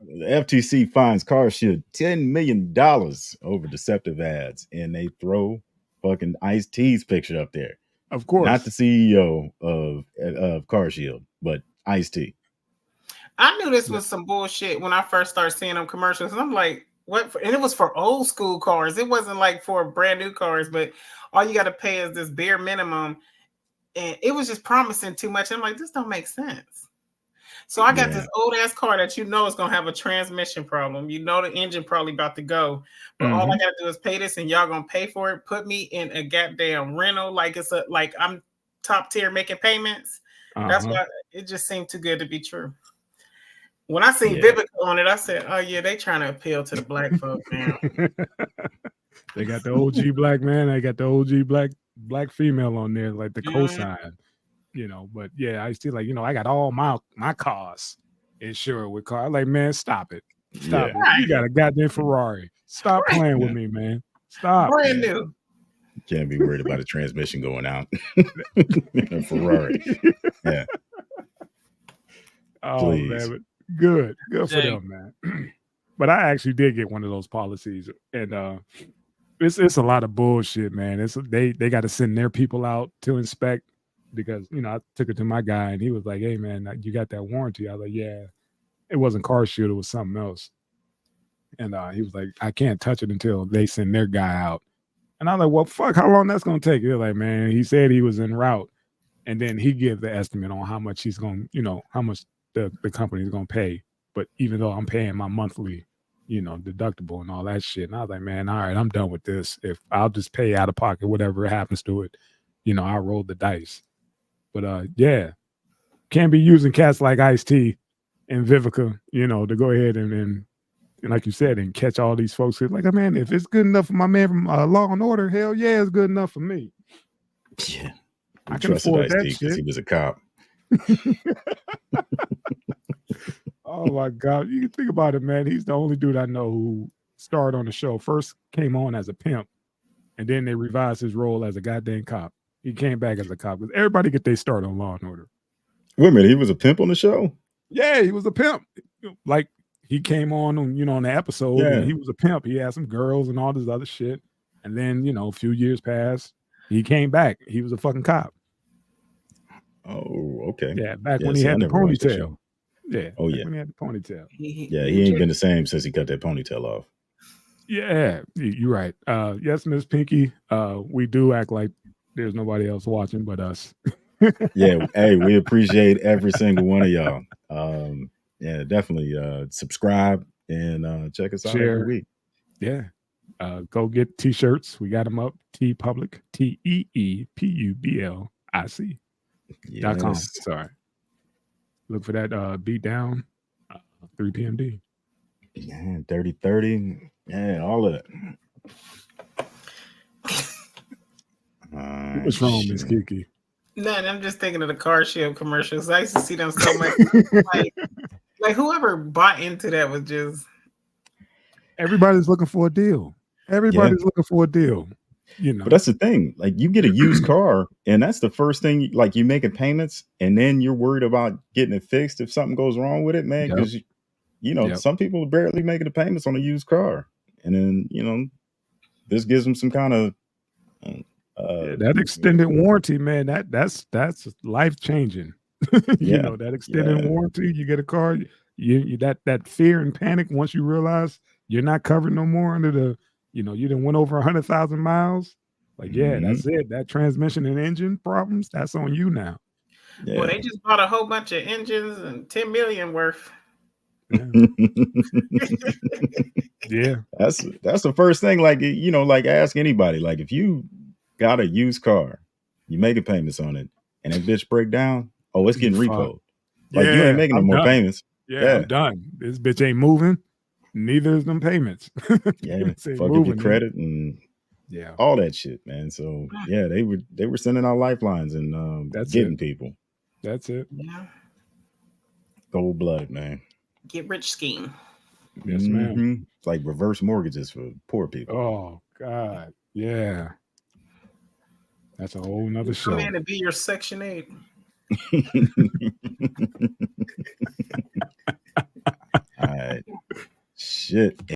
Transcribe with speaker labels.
Speaker 1: The FTC fines CarShield $10 million over deceptive ads, and they throw fucking Ice T's picture up there.
Speaker 2: Of
Speaker 1: Not the
Speaker 2: course.
Speaker 1: CEO of CarShield, but Ice T.
Speaker 3: I knew this was some bullshit when I first started seeing them commercials. And I'm like, what? And it was for old school cars. It wasn't like for brand new cars, but all you got to pay is this bare minimum. And it was just promising too much. I'm like, this don't make sense. So I got this old ass car that you know is gonna have a transmission problem. You know the engine probably about to go, but all I gotta do is pay this, and y'all gonna pay for it. Put me in a goddamn rental, like I'm top tier making payments. That's why it just seemed too good to be true. When I seen Vivica on it, I said, "Oh yeah, they trying to appeal to the black folk now."
Speaker 2: They got the OG black man. They got the OG black female on there, like the cosign. But yeah, I still I got all my cars insured with car. Like, man, stop it. Stop it. You got a goddamn Ferrari. Stop playing with me, man. Stop.
Speaker 3: Brand new.
Speaker 1: Can't be worried about a transmission going out. A Ferrari. Yeah.
Speaker 2: Oh,
Speaker 1: please.
Speaker 2: man. Good for them, man. But I actually did get one of those policies, and it's a lot of bullshit, man. They got to send their people out to inspect. Because, I took it to my guy and he was like, hey, man, you got that warranty? I was like, yeah, it wasn't CarShield, it was something else. And he was like, I can't touch it until they send their guy out. And I was like, well, fuck, how long that's going to take? They're like, man, he said he was en route. And then he gave the estimate on how much he's going, how much the company's going to pay. But even though I'm paying my monthly, deductible and all that shit. And I was like, man, all right, I'm done with this. If I'll just pay out of pocket, whatever happens to it, I rolled the dice. But yeah, can't be using cats like Ice T and Vivica, to go ahead and like you said, and catch all these folks. Like, man, if it's good enough for my man from Law and Order, hell yeah, it's good enough for me.
Speaker 1: Yeah,
Speaker 2: I can afford that shit.
Speaker 1: He was a cop.
Speaker 2: Oh my God, you can think about it, man. He's the only dude I know who starred on the show. First came on as a pimp, and then they revised his role as a goddamn cop. He came back as a cop because everybody get their start on Law and Order.
Speaker 1: Wait a minute, he was a pimp on the show?
Speaker 2: Yeah, he was a pimp. Like, he came on on the episode and he was a pimp. He had some girls and all this other shit. And then, a few years passed. He came back. He was a fucking cop.
Speaker 1: Oh, okay.
Speaker 2: Yeah, back when he had the ponytail. Yeah.
Speaker 1: Oh, yeah.
Speaker 2: When he had the ponytail.
Speaker 1: Yeah, he ain't been the same since he cut that ponytail off.
Speaker 2: Yeah, you're right. Yes, Miss Pinky, we do act like there's nobody else watching but us.
Speaker 1: Yeah, hey, we appreciate every single one of y'all. Yeah, definitely subscribe and check us out every week.
Speaker 2: Yeah. Go get t-shirts. We got them up. TeePublic, TeePublic.com. Sorry. Look for that beat down 3 p.m.d.
Speaker 1: Yeah, 30-30. Yeah, all of it.
Speaker 2: What's wrong, Miss Kiki?
Speaker 3: None. I'm just thinking of the CarShield commercials. I used to see them so much. like whoever bought into that was just.
Speaker 2: Everybody's looking for a deal. Everybody's looking for a deal.
Speaker 1: But that's the thing. Like, you get a used car, and that's the first thing. Like, you making payments, and then you're worried about getting it fixed if something goes wrong with it, man. Because some people are barely making the payments on a used car, and then this gives them some kind of
Speaker 2: that extended warranty, man. That's life changing. That extended warranty. You get a car, you that fear and panic once you realize you're not covered no more under the. You done went over 100,000 miles. Like, that's it. That transmission and engine problems, that's on you now.
Speaker 3: Yeah. Well, they just bought a whole bunch of engines and 10 million worth.
Speaker 2: Yeah.
Speaker 1: That's the first thing. Like, like ask anybody. Like, if you got a used car, you making payments on it, and that bitch break down, it's getting repoed. Like, you ain't making no more payments.
Speaker 2: Yeah, I'm done. This bitch ain't moving. Neither is them payments.
Speaker 1: Fucking your credit and all that shit, man. So they were sending out lifelines and getting people.
Speaker 2: That's it.
Speaker 3: Yeah.
Speaker 1: Cold blood, man.
Speaker 3: Get rich scheme.
Speaker 2: Yes, ma'am.
Speaker 1: It's like reverse mortgages for poor people.
Speaker 2: Oh God, yeah. That's a whole nother show.
Speaker 3: Man, to be your Section 8.
Speaker 1: All right. Shit.